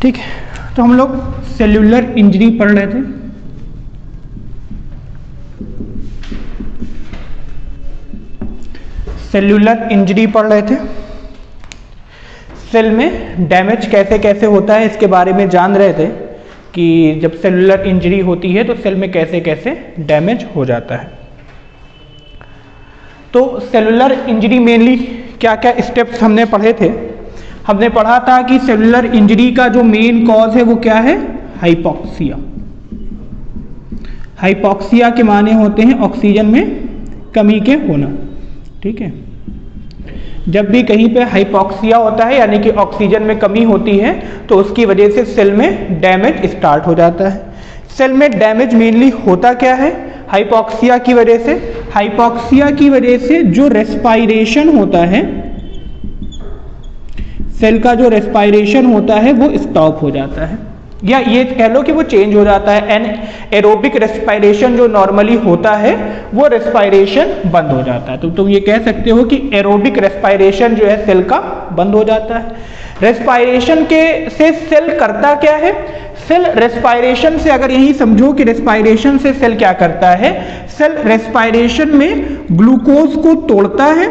ठीक है, तो हम लोग सेल्यूलर इंजरी पढ़ रहे थे। सेल्यूलर इंजरी पढ़ रहे थे, सेल में डैमेज कैसे कैसे होता है इसके बारे में जान रहे थे कि जब सेल्यूलर इंजरी होती है तो सेल में कैसे कैसे डैमेज हो जाता है। तो सेल्यूलर इंजरी मेनली क्या क्या स्टेप्स हमने पढ़े थे। हमने पढ़ा था कि सेल्यूलर इंजरी का जो मेन कॉज है वो क्या है, हाइपॉक्सिया। हाइपॉक्सिया के माने होते हैं ऑक्सीजन में कमी के होना। ठीक है, जब भी कहीं पे हाइपॉक्सिया होता है यानी कि ऑक्सीजन में कमी होती है तो उसकी वजह से सेल में डैमेज स्टार्ट हो जाता है। सेल में डैमेज मेनली होता क्या है, हाइपॉक्सिया की वजह से। हाइपॉक्सिया की वजह से जो रेस्पायरेशन होता है, सेल का जो रेस्पायरेशन होता है वो स्टॉप हो जाता है, या ये कह लो कि वो चेंज हो जाता है। एरोबिक रेस्पायरेशन जो नॉर्मली होता है वो रेस्पायरेशन बंद हो जाता है। तो तुम ये कह सकते हो कि एरोबिक रेस्पायरेशन जो है सेल का बंद हो जाता है। रेस्पायरेशन के से सेल करता क्या है, सेल रेस्पायरेशन से, अगर यही समझो कि रेस्पायरेशन से सेल क्या करता है, सेल रेस्पायरेशन में ग्लूकोज को तोड़ता है,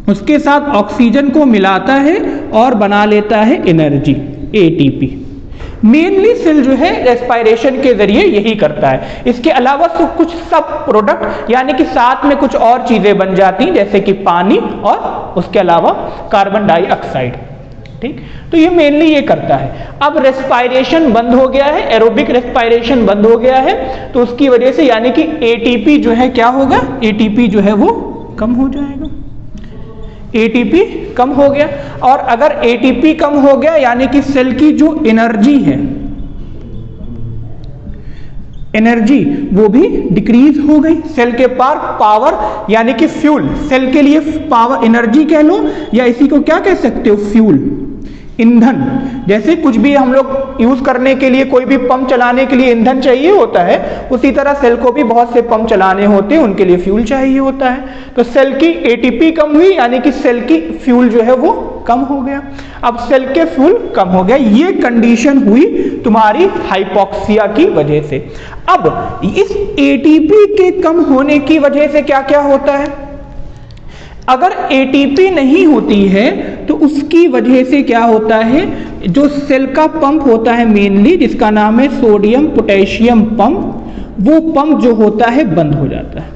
उसके साथ ऑक्सीजन को मिलाता है और बना लेता है एनर्जी, एटीपी। मेनली सेल जो है रेस्पायरेशन के जरिए यही करता है। इसके अलावा कुछ सब प्रोडक्ट यानी कि साथ में कुछ और चीजें बन जाती हैं जैसे कि पानी और उसके अलावा कार्बन डाइऑक्साइड। ठीक, तो ये मेनली ये करता है। अब रेस्पायरेशन बंद हो गया है, एरोबिक रेस्पायरेशन बंद हो गया है, तो उसकी वजह से यानी कि एटीपी जो है क्या होगा, एटीपी जो है वो कम हो जाएगा। एटीपी कम हो गया, और अगर एटीपी कम हो गया यानी कि सेल की जो एनर्जी है, एनर्जी वो भी डिक्रीज हो गई। सेल के पार पावर यानी कि फ्यूल, सेल के लिए पावर एनर्जी कह लो या इसी को क्या कह सकते हो, फ्यूल, ईंधन। जैसे कुछ भी हम लोग यूज करने के लिए, कोई भी पंप चलाने के लिए ईंधन चाहिए होता है, उसी तरह सेल को भी बहुत से पंप चलाने होते हैं, उनके लिए फ्यूल चाहिए होता है। तो सेल की एटीपी कम हुई यानी कि सेल की फ्यूल जो है वो कम हो गया। अब सेल के फ्यूल कम हो गया, ये कंडीशन हुई तुम्हारी हाइपॉक्सिया की वजह से। अब इस एटीपी के कम होने की वजह से क्या क्या होता है, अगर एटीपी नहीं होती है तो उसकी वजह से क्या होता है, जो सेल का पंप होता है मेनली, जिसका नाम है सोडियम पोटेशियम पंप, वो पंप जो होता है बंद हो जाता है,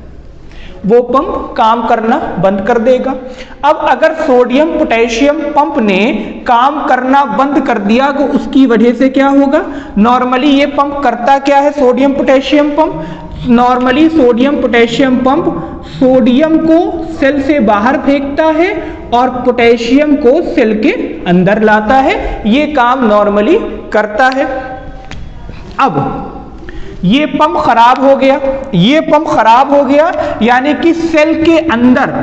वो पंप काम करना बंद कर देगा। अब अगर सोडियम पोटेशियम पंप ने काम करना बंद कर दिया तो उसकी वजह से क्या होगा, नॉर्मली ये पंप करता क्या है, sodium potassium pump, normally sodium potassium pump sodium को सेल से बाहर फेंकता है और पोटेशियम को सेल के अंदर लाता है, ये काम नॉर्मली करता है। अब ये पंप खराब हो गया, ये पंप खराब हो गया यानी कि सेल के अंदर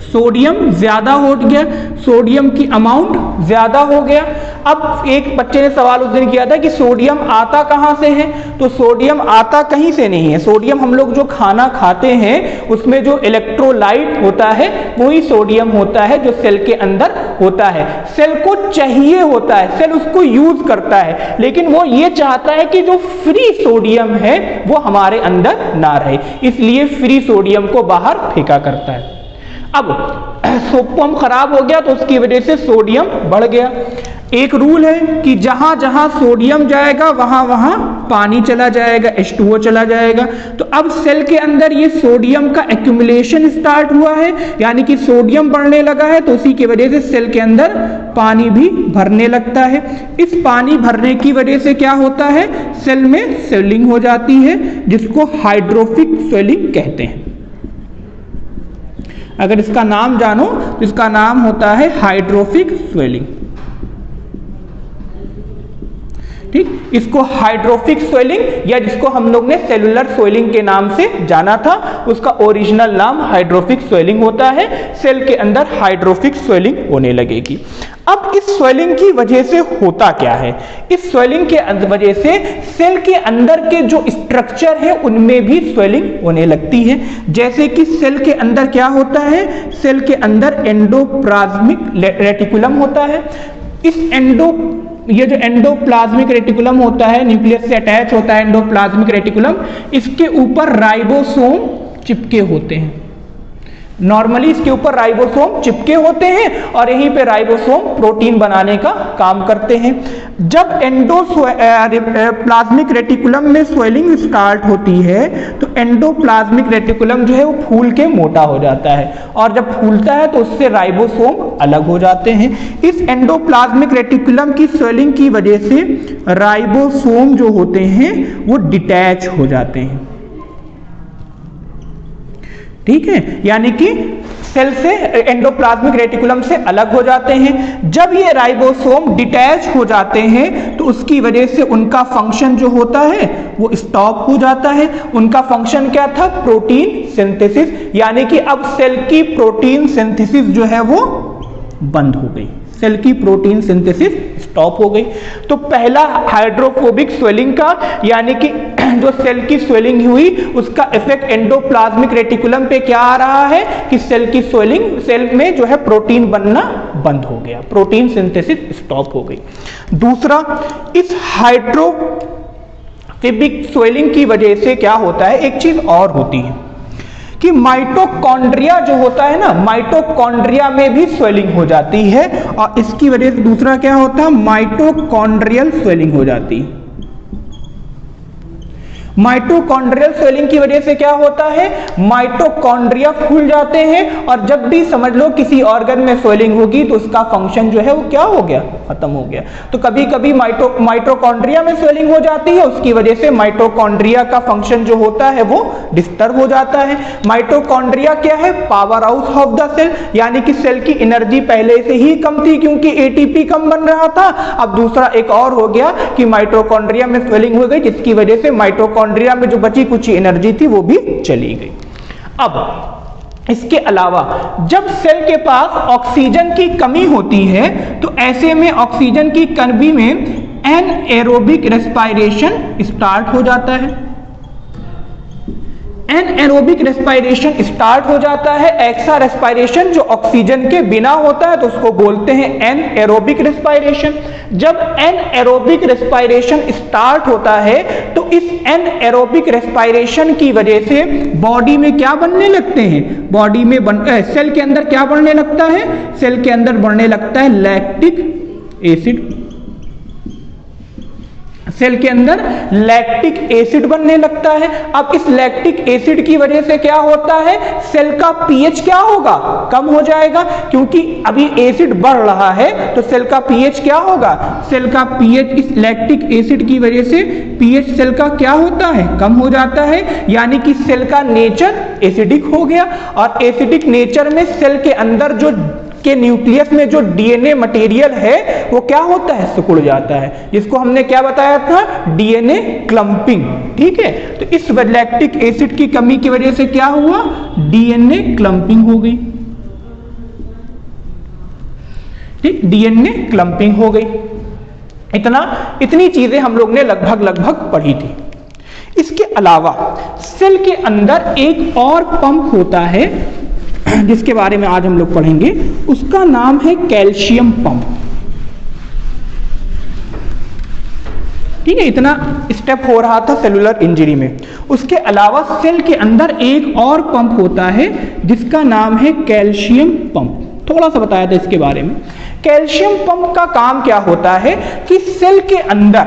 सोडियम ज्यादा हो गया, सोडियम की अमाउंट ज्यादा हो गया। अब एक बच्चे ने सवाल उस दिन किया था कि सोडियम आता कहां से है, तो सोडियम आता कहीं से नहीं है। सोडियम हम लोग जो खाना खाते हैं उसमें जो इलेक्ट्रोलाइट होता है वही सोडियम होता है जो सेल के अंदर होता है। सेल को चाहिए होता है, सेल उसको यूज करता है, लेकिन वो ये चाहता है कि जो फ्री सोडियम है वो हमारे अंदर ना रहे, इसलिए फ्री सोडियम को बाहर फेंका करता है। अब पंप खराब हो गया तो उसकी वजह से सोडियम बढ़ गया। एक रूल है कि जहां जहां सोडियम जाएगा वहां वहां पानी चला जाएगा, H2O चला जाएगा। तो अब सेल के अंदर ये सोडियम का एक्यूमुलेशन स्टार्ट हुआ है यानी कि सोडियम बढ़ने लगा है, तो उसी की वजह से सेल के अंदर पानी भी भरने लगता है। इस पानी भरने की वजह से क्या होता है, सेल में स्वेलिंग हो जाती है जिसको हाइड्रोफिक स्वेलिंग कहते हैं। अगर इसका नाम जानो तो इसका नाम होता है हाइड्रोफिक स्वेलिंग। ठीक, इसको हाइड्रोफिक स्वेलिंग या जिसको हम लोग ने सेलुलर स्वेलिंग के नाम से जाना था, उसका ओरिजिनल नाम हाइड्रोफिक स्वेलिंग होता है। सेल के अंदर हाइड्रोफिक स्वेलिंग होने लगेगी। अब इस स्वेलिंग की वजह से होता क्या है, इस स्वेलिंग के वजह से सेल के अंदर के जो स्ट्रक्चर है उनमें भी स्वेलिंग होने लगती है। जैसे कि सेल के अंदर क्या होता है, सेल के अंदर एंडोप्लाज्मिक रेटिकुलम होता है। इस ये जो एंडोप्लाज्मिक रेटिकुलम होता है, न्यूक्लियस से अटैच होता है एंडोप्लाज्मिक रेटिकुलम, इसके ऊपर राइबोसोम चिपके होते हैं। नॉर्मली इसके ऊपर राइबोसोम चिपके होते हैं और यहीं पे राइबोसोम प्रोटीन बनाने का काम करते हैं। जब एंडोप्लाज्मिक रेटिकुलम में स्वेलिंग स्टार्ट होती है तो एंडोप्लाज्मिक रेटिकुलम जो है वो फूल के मोटा हो जाता है, और जब फूलता है तो उससे राइबोसोम अलग हो जाते हैं। इस एंडोप्लाज्मिक रेटिकुलम की स्वेलिंग की वजह से राइबोसोम जो होते हैं वो डिटैच हो जाते हैं। ठीक है, यानी कि सेल से एंडोप्लाज्मिक रेटिकुलम से अलग हो जाते हैं। जब ये राइबोसोम डिटैच हो जाते हैं तो उसकी वजह से उनका फंक्शन जो होता है वो स्टॉप हो जाता है। उनका फंक्शन क्या था? प्रोटीन सिंथेसिस, यानी कि अब सेल की प्रोटीन सिंथेसिस जो है वो बंद हो गई, सेल की प्रोटीन सिंथेसिस स्टॉप हो गई। तो पहला हाइड्रोफोबिक स्वेलिंग का, यानी कि जो सेल की स्वेलिंग हुई उसका इफेक्ट एंडोप्लाज्मिक रेटिकुलम पे क्या आ रहा है कि सेल की स्वेलिंग, सेल में जो है प्रोटीन बनना बंद हो गया, प्रोटीन सिंथेसिस स्टॉप हो गई। दूसरा, इस हाइड्रोफोबिक स्वेलिंग की वजह से क्या होता है, एक चीज और होती है कि माइटोकॉन्ड्रिया जो होता है ना, माइटोकॉन्ड्रिया में भी स्वेलिंग हो जाती है, और इसकी वजह से दूसरा क्या होता है, माइटोकॉन्ड्रियल स्वेलिंग हो जाती है। माइटोकॉन्ड्रियल स्वेलिंग की वजह से क्या होता है, माइटोकॉन्ड्रिया फूल जाते हैं, और जब भी समझ लो किसी ऑर्गन में स्वेलिंग होगी तो उसका फंक्शन जो है वो क्या हो गया, खत्म हो गया। तो कभी कभी माइटोकॉन्ड्रिया में स्वेलिंग हो जाती है, उसकी वजह से माइटोकॉन्ड्रिया का फंक्शन जो होता है वो डिस्टर्ब हो जाता है। माइटोकॉन्ड्रिया क्या है, powerhouse of the cell, यानी कि सेल की एनर्जी पहले से ही कम थी क्योंकि एटीपी कम बन रहा था। अब दूसरा एक और हो गया कि माइटोकॉन्ड्रिया में स्वेलिंग हो गई, जिसकी वजह से माइटोकॉन्ड्रिया में जो बची कुछ एनर्जी थी वो भी चली गई। अब इसके अलावा जब सेल के पास ऑक्सीजन की कमी होती है तो ऐसे में ऑक्सीजन की कमी में एनएरोबिक रेस्पिरेशन स्टार्ट हो जाता है। एनएरोबिक रेस्पिरेशन स्टार्ट हो जाता है। ऐसा रेस्पिरेशन जो ऑक्सीजन के बिना होता है तो उसको बोलते हैं एनएरोबिक रेस्पिरेशन। जब एनएरोबिक रेस्पिरेशन स्टार्ट होता है तो इस एनएरोबिक रेस्पिरेशन की वजह से बॉडी में क्या बनने लगते हैं, बॉडी में सेल के अंदर क्या बढ़ने लगता है, सेल के अंदर बढ़ने लगता है लैक्टिक एसिड। सेल के अंदर लैक्टिक एसिड बनने लगता है। अब इस लैक्टिक एसिड की वजह से क्या होता है, सेल का पीएच क्या होगा, कम हो जाएगा, क्योंकि अभी एसिड बढ़ रहा है तो सेल का पीएच क्या होगा, सेल का पीएच इस लैक्टिक एसिड की वजह से पीएच सेल का क्या होता है, कम हो जाता है, यानी कि सेल का नेचर एसिडिक हो गया। और एसिडिक नेचर में सेल के अंदर जो के न्यूक्लियस में जो डीएनए मटेरियल है वो क्या होता है, सिकुड़ जाता है, जिसको हमने क्या बताया था, डीएनए क्लंपिंग। ठीक है, तो इस लैक्टिक एसिड की कमी की वजह से क्या हुआ, डीएनए क्लंपिंग हो गई। ठीक, डीएनए क्लंपिंग हो गई। इतनी चीजें हम लोग ने लगभग पढ़ी थी। इसके अलावा सेल के अंदर एक और पंप होता है जिसके बारे में आज हम लोग पढ़ेंगे, उसका नाम है कैल्शियम पंप। ठीक है, इतना स्टेप हो रहा था सेलुलर इंजरी में। उसके अलावा सेल के अंदर एक और पंप होता है जिसका नाम है कैल्शियम पंप। थोड़ा सा बताया था इसके बारे में। कैल्शियम पंप का काम क्या होता है कि सेल के अंदर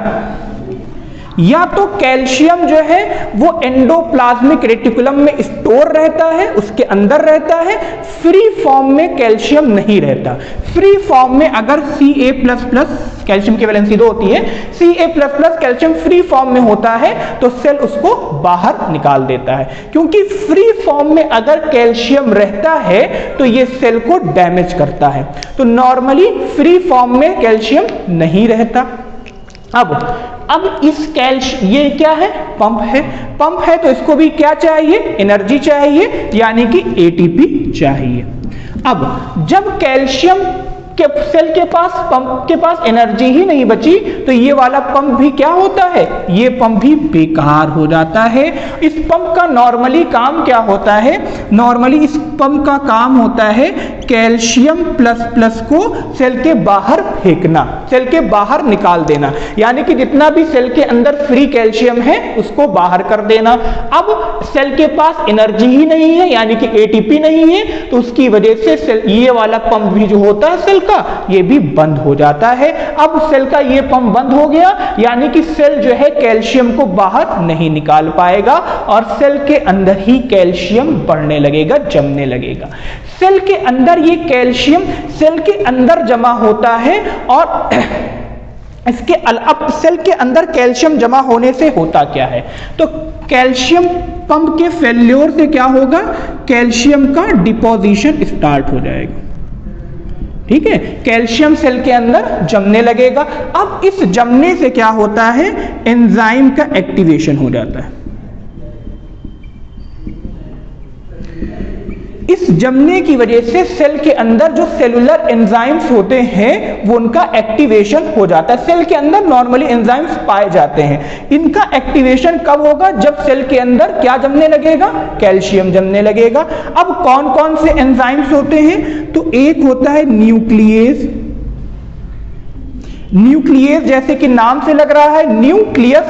या तो कैल्शियम जो है वो एंडोप्लाज्मिक रेटिकुलम में स्टोर रहता है, उसके अंदर रहता है, फ्री फॉर्म में कैल्शियम नहीं रहता। फ्री फॉर्म में अगर Ca++, कैल्शियम की वैलेंसी 2 होती है, Ca++ कैल्शियम फ्री फॉर्म में होता है तो सेल उसको बाहर निकाल देता है, क्योंकि फ्री फॉर्म में अगर कैल्शियम रहता है तो ये सेल को डैमेज करता है। तो नॉर्मली फ्री फॉर्म में कैल्शियम नहीं रहता। अब इस ये क्या है, पंप है। पंप है तो इसको भी क्या चाहिए, एनर्जी चाहिए, यानी कि एटीपी चाहिए। अब जब कैल्शियम सेल के पास, पंप के पास एनर्जी ही नहीं बची, तो ये वाला पंप भी क्या होता है, ये पंप भी बेकार हो जाता है। इस पंप का नॉर्मली काम क्या होता है, नॉर्मली इस पंप का काम होता है कैल्शियम प्लस प्लस को सेल के बाहर फेंकना, सेल के बाहर निकाल देना, यानी कि जितना भी सेल के अंदर फ्री कैल्शियम है उसको बाहर कर देना। अब सेल के पास एनर्जी ही नहीं है, यानी कि एटीपी नहीं है, तो उसकी वजह से सेल, ये वाला पंप भी जो होता है सेल का, ये भी बंद हो जाता है। अब सेल का ये पंप बंद हो गया, यानी कि सेल जो है कैल्शियम को बाहर नहीं निकाल पाएगा और सेल के अंदर ही कैल्शियम बढ़ने लगेगा, जमने लगेगा। सेल के अंदर ये कैल्शियम सेल के अंदर जमा होता है और इसके अब सेल के अंदर कैल्शियम जमा होने से होता क्या है, तो कैल्शियम पंप के फेल्योर से क्या होगा, कैल्शियम का डिपोजिशन स्टार्ट हो जाएगा। ठीक है, कैल्शियम सेल के अंदर जमने लगेगा। अब इस जमने से क्या होता है, एंजाइम का एक्टिवेशन हो जाता है। इस जमने की वजह से सेल के अंदर जो सेलुलर एंजाइम्स होते हैं वो उनका एक्टिवेशन हो जाता है। सेल के अंदर नॉर्मली एंजाइम्स पाए जाते हैं, इनका एक्टिवेशन कब होगा, जब सेल के अंदर क्या जमने लगेगा, कैल्शियम जमने लगेगा। अब कौन कौन से एंजाइम्स होते हैं, तो एक होता है न्यूक्लियेज। न्यूक्लियस जैसे कि नाम से लग रहा है, न्यूक्लियस,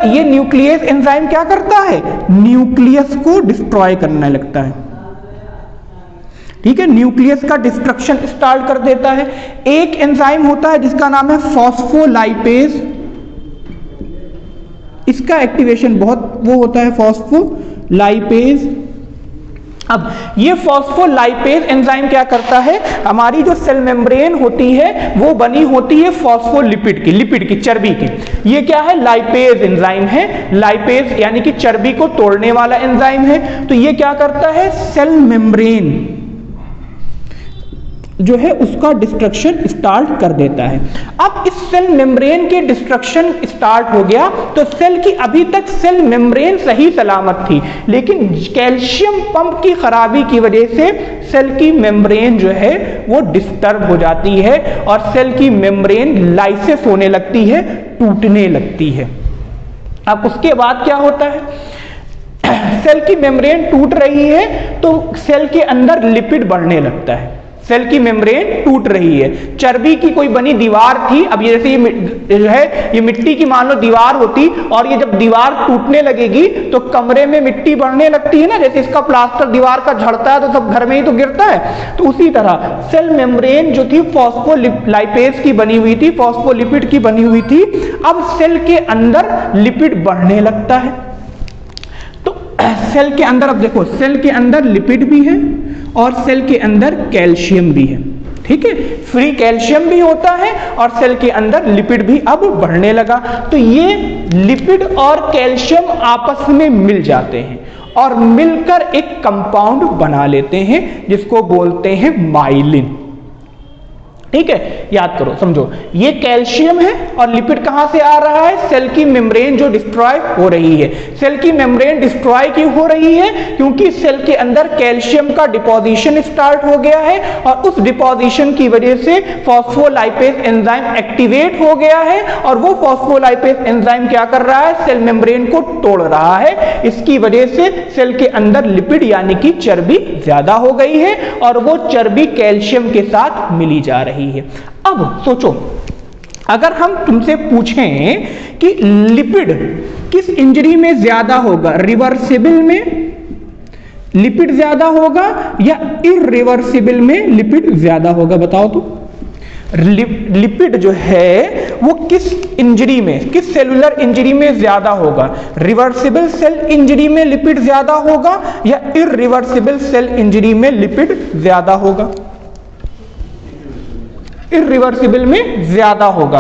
ये न्यूक्लियस एंजाइम क्या करता है, न्यूक्लियस को डिस्ट्रॉय करने लगता है। ठीक है, न्यूक्लियस का डिस्ट्रक्शन स्टार्ट कर देता है। एक एंजाइम होता है जिसका नाम है फॉस्फोलाइपेज, इसका एक्टिवेशन बहुत वो होता है, फॉस्फोलाइपेज। अब ये फॉस्फोलाइपेज एंजाइम क्या करता है, हमारी जो सेल मेम्ब्रेन होती है वो बनी होती है फॉस्फोलिपिड की, लिपिड की, चर्बी की। ये क्या है, लाइपेज एंजाइम है। लाइपेज यानी कि चर्बी को तोड़ने वाला एंजाइम है। तो ये क्या करता है, सेल मेम्ब्रेन जो है उसका डिस्ट्रक्शन स्टार्ट कर देता है। अब इस सेल मेम्ब्रेन के डिस्ट्रक्शन स्टार्ट हो गया तो सेल की, अभी तक सेल मेम्ब्रेन सही सलामत थी, लेकिन कैल्शियम पंप की खराबी की वजह से सेल की मेम्ब्रेन जो है वो डिस्टर्ब हो जाती है और सेल की मेम्ब्रेन लाइसिस होने लगती है, टूटने लगती है। अब उसके बाद क्या होता है, सेल की मेम्ब्रेन टूट रही है तो सेल के अंदर लिपिड बढ़ने लगता है। सेल की मेम्ब्रेन टूट रही है, चर्बी की कोई बनी दीवार थी, अब ये जैसे ये जो है ये मिट्टी की मान लो दीवार होती, और ये जब दीवार टूटने लगेगी तो कमरे में मिट्टी बढ़ने लगती है ना, जैसे इसका प्लास्टर दीवार का झड़ता है तो सब घर में ही तो गिरता है, तो उसी तरह सेल मेम्ब्रेन जो थी फॉस्फोलाइपेज की बनी हुई थी, फॉस्फोलिपिड की बनी हुई थी, अब सेल के अंदर लिपिड बढ़ने लगता है। तो सेल के अंदर, अब देखो सेल के अंदर लिपिड भी है और सेल के अंदर कैल्शियम भी है। ठीक है, फ्री कैल्शियम भी होता है और सेल के अंदर लिपिड भी अब बढ़ने लगा। तो ये लिपिड और कैल्शियम आपस में मिल जाते हैं और मिलकर एक कंपाउंड बना लेते हैं जिसको बोलते हैं माइलिन। ठीक है, याद करो, समझो, ये कैल्शियम है और लिपिड कहां से आ रहा है, सेल की मेम्ब्रेन जो डिस्ट्रॉय हो रही है। सेल की मेम्ब्रेन डिस्ट्रॉय क्यों हो रही है, क्योंकि सेल के अंदर कैल्शियम का डिपोजिशन स्टार्ट हो गया है और उस डिपोजिशन की वजह से फॉस्फोलाइपेज एंजाइम एक्टिवेट हो गया है और वो फॉस्फोलाइपेज एंजाइम क्या कर रहा है, सेल मेम्ब्रेन को तोड़ रहा है। इसकी वजह से सेल के अंदर लिपिड यानी कि चर्बी ज्यादा हो गई है और वो चर्बी कैल्शियम के साथ मिली जा रही है। अब सोचो, अगर हम तुमसे पूछें कि लिपिड किस इंजरी में ज्यादा होगा, रिवर्सिबल में लिपिड ज्यादा होगा या इरिवर्सिबल में लिपिड ज्यादा होगा, बताओ तो। लिपिड जो है वो किस इंजरी में, किस सेलुलर इंजरी में ज्यादा होगा, रिवर्सिबल सेल इंजरी में लिपिड ज्यादा होगा या इरिवर्सिबल सेल इंजरी में लिपिड ज्यादा होगा, इरिवर्सिबल में ज्यादा होगा।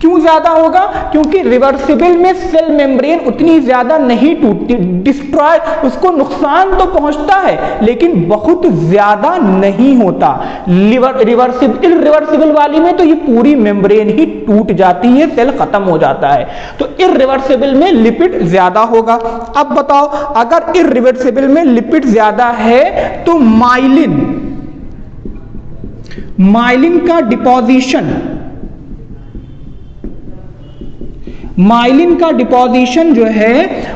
क्यों ज्यादा होगा, क्योंकि रिवर्सिबल में सेल मेम्ब्रेन उतनी ज्यादा नहीं टूटती, डिस्ट्रॉय, उसको नुकसान तो पहुंचता है लेकिन बहुत ज्यादा नहीं होता। इरिवर्सिबल वाली में तो ये पूरी मेम्ब्रेन ही टूट जाती है, सेल खत्म हो जाता है। तो इरिवर्सिबल में लिपिड ज्यादा होगा। अब बताओ, अगर इरिवर्सिबल में लिपिड ज्यादा है तो माइलिन माइलिन का डिपोजिशन जो है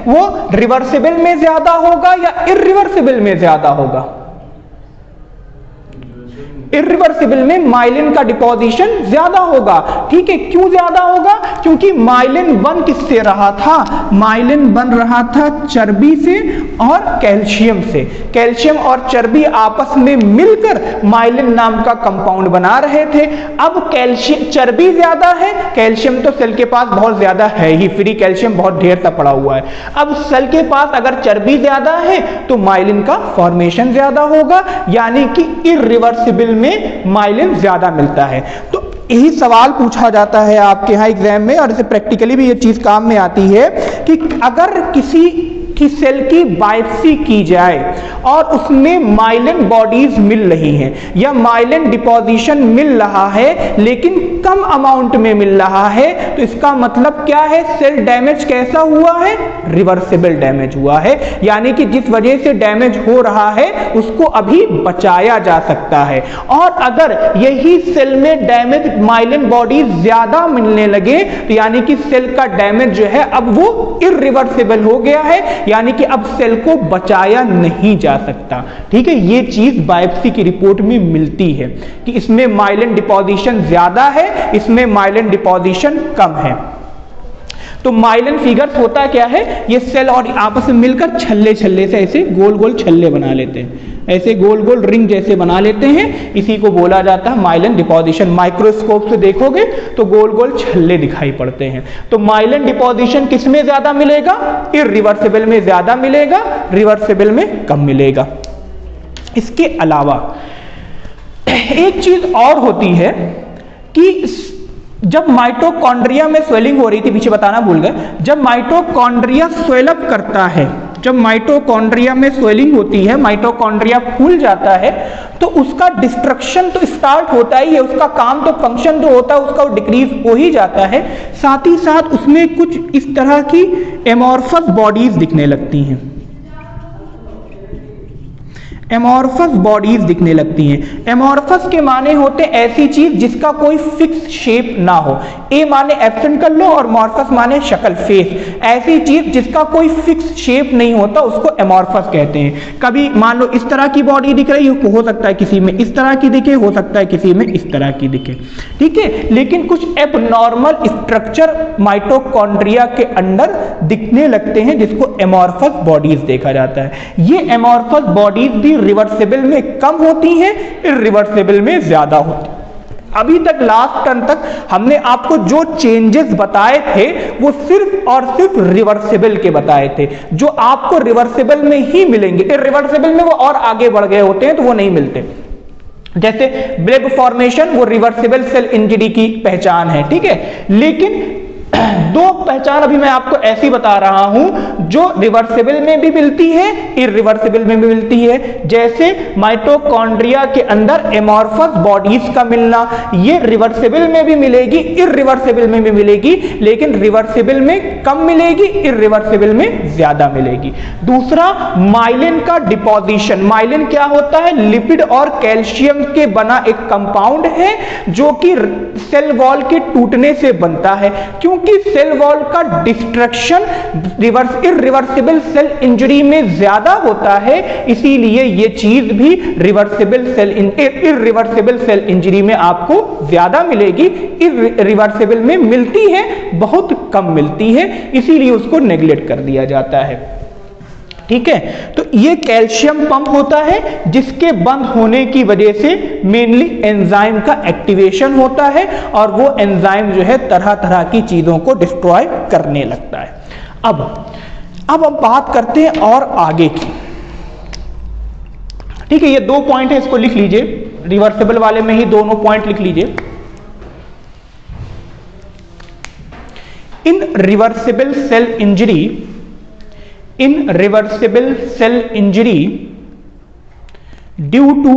वो रिवर्सिबल में ज्यादा होगा या इरिवर्सिबल में ज्यादा होगा? इरिवर्सिबल में माइलिन का डिपोजिशन ज्यादा होगा। ठीक है, क्यों ज्यादा होगा? क्योंकि माइलिन बन किससे रहा था? माइलिन बन रहा था चर्बी से और कैल्शियम से। कैल्शियम और चर्बी आपस में मिलकर माइलिन नाम का कंपाउंड बना रहे थे। अब कैल्शियम, चर्बी ज्यादा है, कैल्शियम तो सेल के पास बहुत ज्यादा है ही, फ्री कैल्शियम बहुत ढेर सा पड़ा हुआ है। अब सेल के पास अगर चर्बी ज्यादा है तो माइलिन का फॉर्मेशन ज्यादा होगा, यानी कि इरिवर्सिबल में माइलिन ज्यादा मिलता है। तो यही सवाल पूछा जाता है आपके यहां एग्जाम में, और इसे प्रैक्टिकली भी ये चीज काम में आती है कि अगर किसी की सेल की बायोप्सी की जाए और उसमें माइलिन बॉडीज मिल रही हैं या माइलिन डिपोजिशन मिल रहा है लेकिन कम अमाउंट में मिल रहा है, तो इसका मतलब क्या है? सेल डैमेज कैसा हुआ है? रिवर्सिबल डैमेज हुआ है, यानी कि जिस वजह से डैमेज हो रहा है उसको अभी बचाया जा सकता है। और अगर यही सेल में डैमेज माइलिन बॉडीज ज्यादा मिलने लगे तो यानी कि सेल का डैमेज जो है अब वो इरिवर्सिबल हो गया है, यानी कि अब सेल को बचाया नहीं जा सकता। ठीक है, ये चीज बायोप्सी की रिपोर्ट में मिलती है कि इसमें माइलिन डिपोजिशन ज्यादा है, इसमें माइलिन डिपोजिशन कम है। तो माइलिन फिगर्स होता क्या है? ये सेल और आपस में मिलकर छल्ले छल्ले से ऐसे गोल गोल छल्ले बना लेते हैं, ऐसे गोल गोल रिंग जैसे बना लेते हैं, इसी को बोला जाता है माइलिन डिपोजिशन। माइक्रोस्कोप से देखोगे तो गोल गोल छल्ले दिखाई पड़ते हैं। तो माइलिन डिपोजिशन किस में ज्यादा मिलेगा? इरिवर्सिबल में ज्यादा मिलेगा, रिवर्सिबल में कम मिलेगा। इसके अलावा एक चीज और होती है कि जब माइटोकॉन्ड्रिया में स्वेलिंग हो रही थी, पीछे बताना भूल गए, जब माइटोकॉन्ड्रिया स्वेलअप करता है, जब माइटोकॉन्ड्रिया में स्वेलिंग होती है, माइटोकॉन्ड्रिया फूल जाता है, तो उसका डिस्ट्रक्शन तो स्टार्ट होता ही है, उसका काम तो, फंक्शन जो होता है उसका वो डिक्रीज हो ही जाता है। साथ ही साथ उसमें कुछ इस तरह की एमॉर्फस बॉडीज दिखने लगती हैं, एमॉर्फस बॉडीज दिखने लगती हैं। एमॉर्फस के माने होते ऐसी चीज जिसका कोई फिक्स शेप ना हो। ए माने एब्सेंट कर लो और मॉर्फस माने शक्ल, फेस। ऐसी चीज जिसका कोई फिक्स शेप नहीं होता उसको एमॉर्फस कहते हैं। कभी मान लो इस तरह की बॉडी दिख रही हो सकता है किसी में इस तरह की दिखे, हो सकता है किसी में इस तरह की दिखे। ठीक है, लेकिन कुछ एबनॉर्मल स्ट्रक्चर माइटोकॉन्ड्रिया के अंदर दिखने लगते हैं जिसको एमॉर्फस बॉडीज देखा जाता है। ये एमॉर्फस बॉडीज भी रिवर्सिबल में कम होती हैं, इरिवर्सिबल में ज्यादा होती हैं। अभी तक लास्ट टर्म तक हमने आपको जो चेंजेस बताए थे वो सिर्फ और सिर्फ रिवर्सिबल के बताए थे, जो आपको रिवर्सिबल में ही मिलेंगे। इरिवर्सिबल में वो और आगे बढ़ गए होते हैं तो वो नहीं मिलते। जैसे ब्लेब फॉर्मेशन, वो रिवर्सिबल सेल इंजरी की पहचान है। ठीक है, लेकिन दो पहचान अभी मैं आपको ऐसी बता रहा हूं जो रिवर्सिबल में भी मिलती है, इरिवर्सिबल में भी मिलती है। जैसे माइटोकॉन्ड्रिया के अंदर एमॉर्फस बॉडीज का मिलना, ये रिवर्सिबल में भी मिलेगी, इरिवर्सिबल में भी मिलेगी, लेकिन रिवर्सिबल में कम मिलेगी, इरिवर्सिबल में ज्यादा मिलेगी। दूसरा, माइलिन का डिपोजिशन। माइलिन क्या होता है? लिपिड और कैल्शियम के बना एक कंपाउंड है जो कि सेल वॉल के टूटने से बनता है। क्योंकि सेल वॉल का डिस्ट्रक्शन इरिवर्सिबल सेल इंजरी में ज्यादा होता है, इसीलिए ये चीज भी इरिवर्सिबल सेल इंजरी में आपको ज्यादा मिलेगी, इरिवर्सिबल में मिलती है बहुत कम मिलती है, इसीलिए उसको नेग्लेक्ट कर दिया जाता है। ठीक है, तो ये कैल्शियम पंप होता है जिसके बंद होने की वजह से मेनली एंजाइम का एक्टिवेशन होता है और वो एंजाइम जो है तरह तरह की चीजों को डिस्ट्रॉय करने लगता है। अब बात करते हैं और आगे की। ठीक है, ये दो पॉइंट है, इसको लिख लीजिए, रिवर्सिबल वाले में ही दोनों पॉइंट लिख लीजिए। Irreversible cell injury due to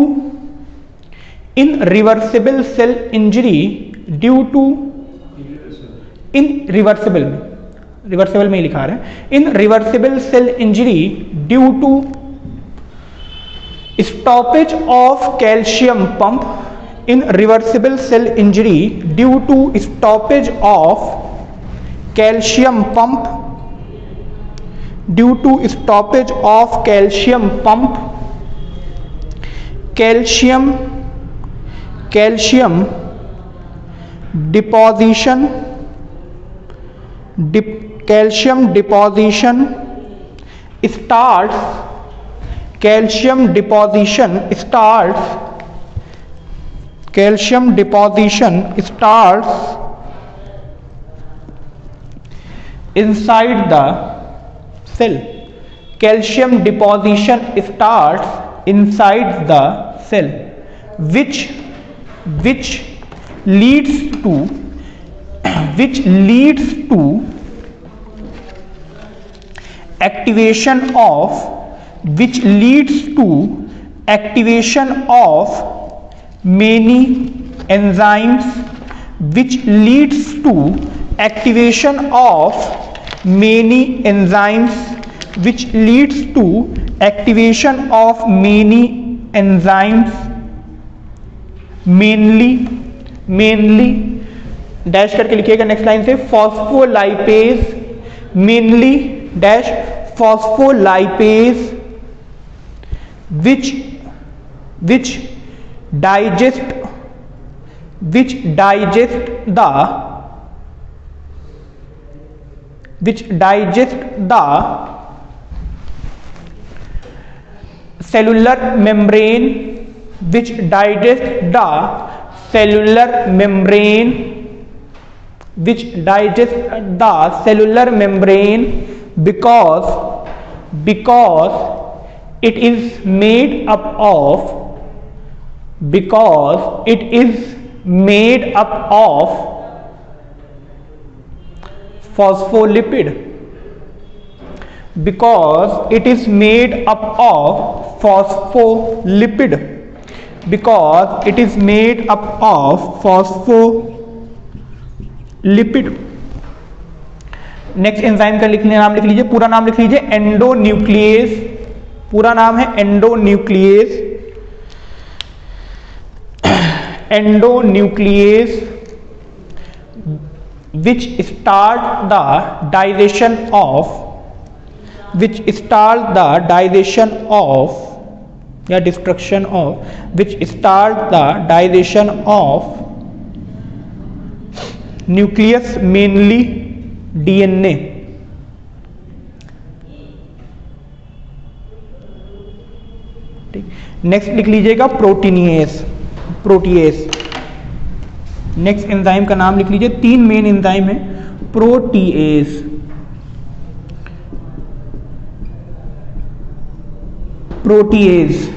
irreversible में ही लिखा रहा है, irreversible cell injury due to stoppage of calcium pump in reversible cell injury due to stoppage of calcium pump, due to stoppage of calcium pump, calcium deposition, calcium deposition starts, calcium deposition starts, calcium deposition starts inside the cell, calcium deposition starts inside the cell, which leads to activation of, which leads to activation of many enzymes, which leads to activation of many enzymes, which leads to activation of many enzymes, mainly dash करके लिखिएगा next line से, phospholipase, mainly dash phospholipase which digest the cellular membrane, which digest the cellular membrane, which digest the cellular membrane because it is made up of, because it is made up of phospholipid, because it is made up of phospholipid, because it is made up of phospholipid. Next enzyme का नाम लिख लीजिए, पूरा नाम लिख लीजिए, एंडोन्यूक्लियेज, पूरा नाम है एंडोन्यूक्लियेज, एंडोन्यूक्लियेज which start the digestion of, which start the digestion of या destruction of, which start the digestion of nucleus, mainly DNA. Next लिख लीजिएगा प्रोटीनिएज, प्रोटीएज। नेक्स्ट एंजाइम का नाम लिख लीजिए, तीन मेन एंजाइम है, प्रोटीएज, प्रोटीएज।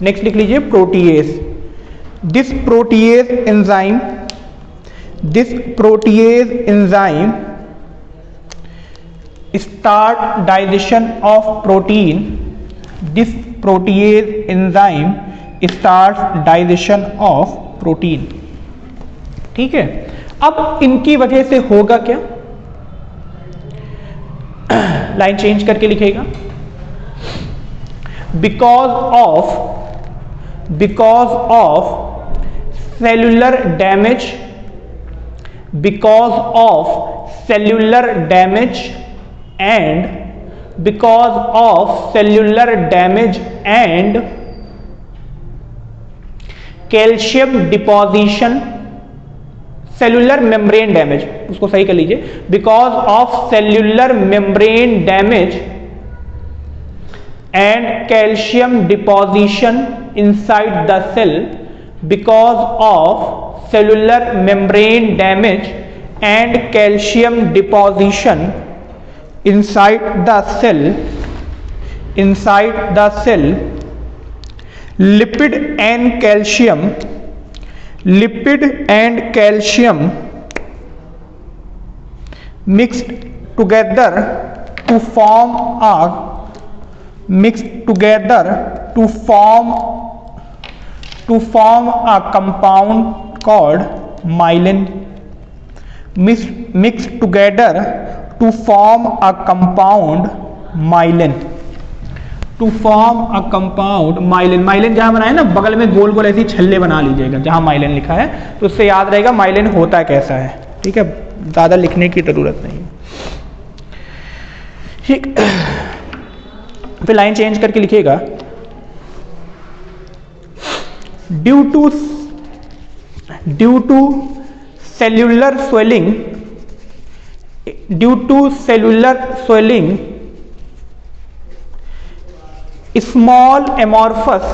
नेक्स्ट लिख लीजिए protease. This protease enzyme, this protease enzyme start digestion of protein, this protease enzyme starts digestion of protein। ठीक है, अब इनकी वजह से होगा क्या, लाइन चेंज करके लिखेगा, because of cellular damage, because of cellular damage and because of cellular damage and calcium deposition, cellular membrane damage, उसको सही कर लीजिए, because of cellular membrane damage and calcium deposition inside the cell, because of cellular membrane damage and calcium deposition inside the cell, lipid and calcium mixed together to form a compound called myelin, mixed together to form a compound myelin। To form a compound myelin. Myelin जहां बनाए ना बगल में गोल गोल ऐसी छल्ले बना लीजिएगा जहां माइलिन लिखा है, तो उससे याद रहेगा माइलिन होता कैसा है। ठीक है, ज्यादा लिखने की जरूरत नहीं। ठीक, फिर लाइन चेंज करके लिखिएगा, due to cellular swelling small amorphous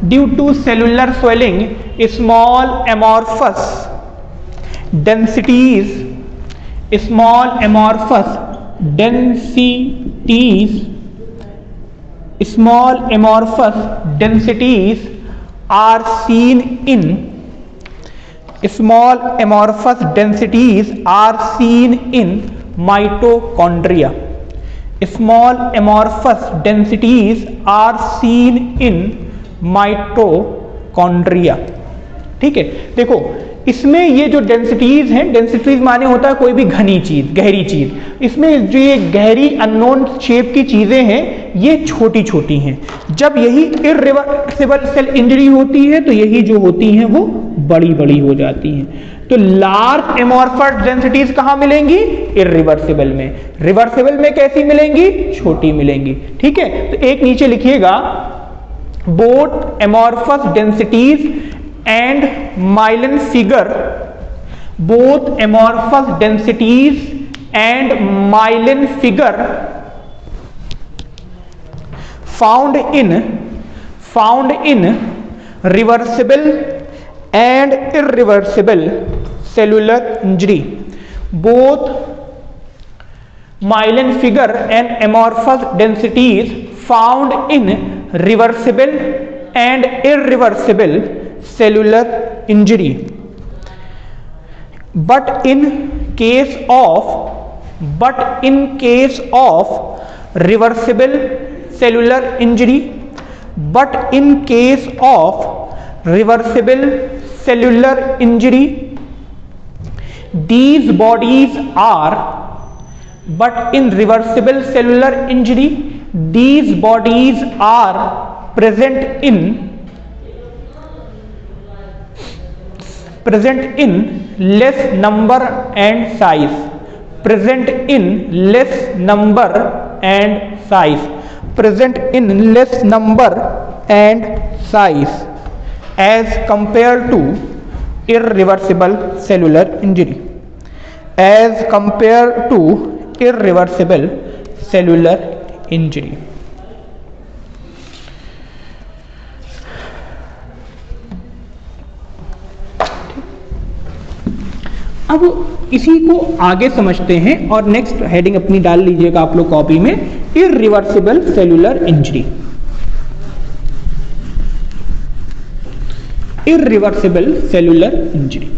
due to cellular swelling small amorphous densities are seen in mitochondria. Small amorphous densities are seen in mitochondria. ठीक है, देखो इसमें ये जो डेंसिटीज हैं, डेंसिटीज माने होता है कोई भी घनी चीज, गहरी चीज, इसमें जो ये गहरी अननोन शेप की चीजें हैं ये छोटी छोटी हैं। जब यही इर्रिवर्सिबल सेल इंजरी होती है तो यही जो होती हैं वो बड़ी बड़ी हो जाती हैं। तो लार्ज एमॉर्फस डेंसिटीज कहां मिलेंगी? इर्रिवर्सिबल में। रिवर्सिबल में कैसी मिलेंगी? छोटी मिलेंगी। ठीक है, तो एक नीचे लिखिएगा, both amorphous densities and myelin figure, both amorphous densities and myelin figure found in reversible and irreversible cellular injury. Both myelin figure and amorphous densities found in reversible and irreversible cellular injury, but in case of reversible cellular injury, these bodies are present in less number and size, as compared to irreversible cellular injury, अब इसी को आगे समझते हैं और next heading अपनी डाल लीजिएगा आप लोग कॉपी में, irreversible cellular injury. Irreversible cellular injury.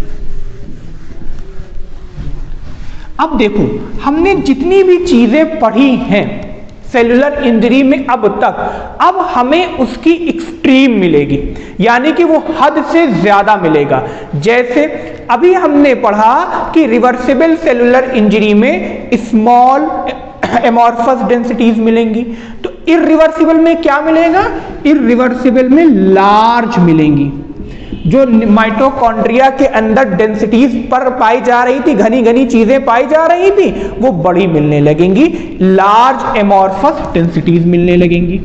अब देखो हमने जितनी भी चीजें पढ़ी हैं सेल्यूलर इंजरी में अब तक, अब हमें उसकी एक्सट्रीम मिलेगी, यानी कि वो हद से ज्यादा मिलेगा। जैसे अभी हमने पढ़ा कि रिवर्सिबल सेल्यूलर इंजरी में स्मॉल एमॉर्फस डेंसिटीज मिलेंगी, तो इर्रिवर्सिबल में क्या मिलेगा? इर्रिवर्सिबल में लार्ज मिलेंगी। जो माइटोकॉन्ड्रिया के अंदर डेंसिटीज पर पाई जा रही थी, घनी घनी चीजें पाई जा रही थी, वो बड़ी मिलने लगेंगी, लार्ज एमॉर्फस डेंसिटीज मिलने लगेंगी।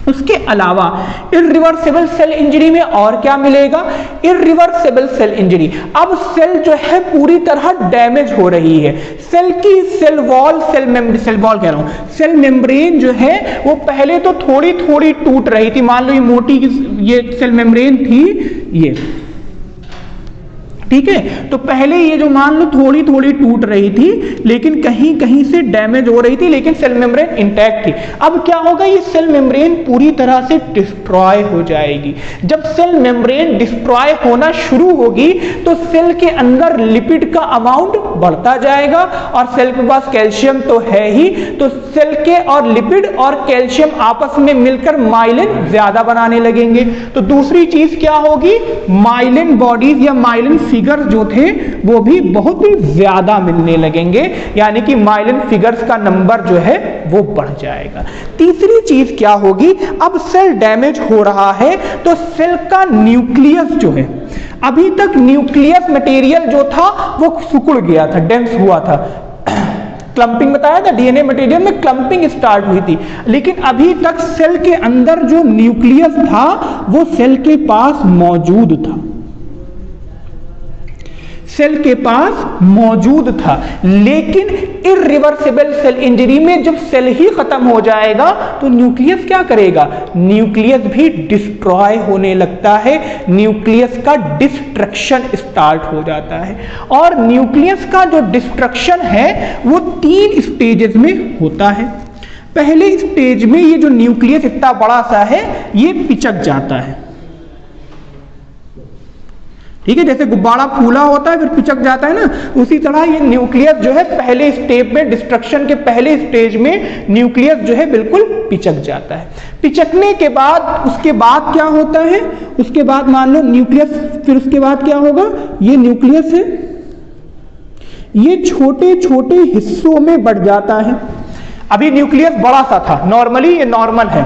उसके अलावा इर्रिवर्सिबल सेल इंजरी में और क्या मिलेगा? इर्रिवर्सिबल सेल इंजरी, अब सेल जो है पूरी तरह डैमेज हो रही है। सेल की सेल वॉल कह रहा हूं, सेल मेम्ब्रेन जो है वो पहले तो थोड़ी थोड़ी टूट रही थी। मान लो ये मोटी ये सेल मेम्ब्रेन थी, ये ठीक है, तो पहले ये जो मान लो थोड़ी थोड़ी टूट रही थी, लेकिन कहीं कहीं से डैमेज हो रही थी, लेकिन सेल मेम्ब्रेन इंटैक्ट थी। अब क्या होगा? ये सेल मेम्ब्रेन पूरी तरह से डिस्ट्रॉय हो जाएगी। जब सेल मेम्ब्रेन डिस्ट्रॉय होना शुरू होगी तो सेल के अंदर लिपिड का अमाउंट बढ़ता जाएगा, और सेल के पास कैल्शियम तो है ही, तो सेल के और लिपिड और कैल्शियम आपस में मिलकर माइलिन ज्यादा बनाने लगेंगे। तो दूसरी चीज क्या होगी? माइलिन बॉडीज या माइलिन फिगर्स जो थे वो भी बहुत ही ज्यादा मिलने लगेंगे, यानी कि माइलिन फिगर्स का नंबर जो है वो बढ़ जाएगा। तीसरी चीज क्या होगी, अब सेल डैमेज हो रहा है तो सेल का न्यूक्लियस जो है, अभी तक न्यूक्लियस मटेरियल जो था वो सिकुड़ गया था, डेंस हुआ था। क्लंपिंग बताया था, डीएनए मटेरियल में क्लंपिंग स्टार्ट हुई थी, लेकिन अभी तक सेल के अंदर जो न्यूक्लियस था वो सेल के पास मौजूद था, सेल के पास मौजूद था। लेकिन इरिवर्सिबल सेल इंजरी में जब सेल ही खत्म हो जाएगा तो न्यूक्लियस क्या करेगा, न्यूक्लियस भी डिस्ट्रॉय होने लगता है, न्यूक्लियस का डिस्ट्रक्शन स्टार्ट हो जाता है। और न्यूक्लियस का जो डिस्ट्रक्शन है वो 3 स्टेजेस में होता है। पहले स्टेज में ये जो न्यूक्लियस इतना बड़ा सा है ये पिचक जाता है, ठीक है, जैसे गुब्बारा फूला होता है फिर पिचक जाता है ना, उसी तरह ये न्यूक्लियस जो है पहले स्टेप में, डिस्ट्रक्शन के पहले स्टेज में न्यूक्लियस जो है बिल्कुल पिचक जाता है। पिचकने के बाद उसके बाद क्या होता है, उसके बाद मान लो न्यूक्लियस, फिर उसके बाद क्या होगा, ये न्यूक्लियस है ये छोटे छोटे हिस्सों में बढ़ जाता है। अभी न्यूक्लियस बड़ा सा था, नॉर्मली ये नॉर्मल है,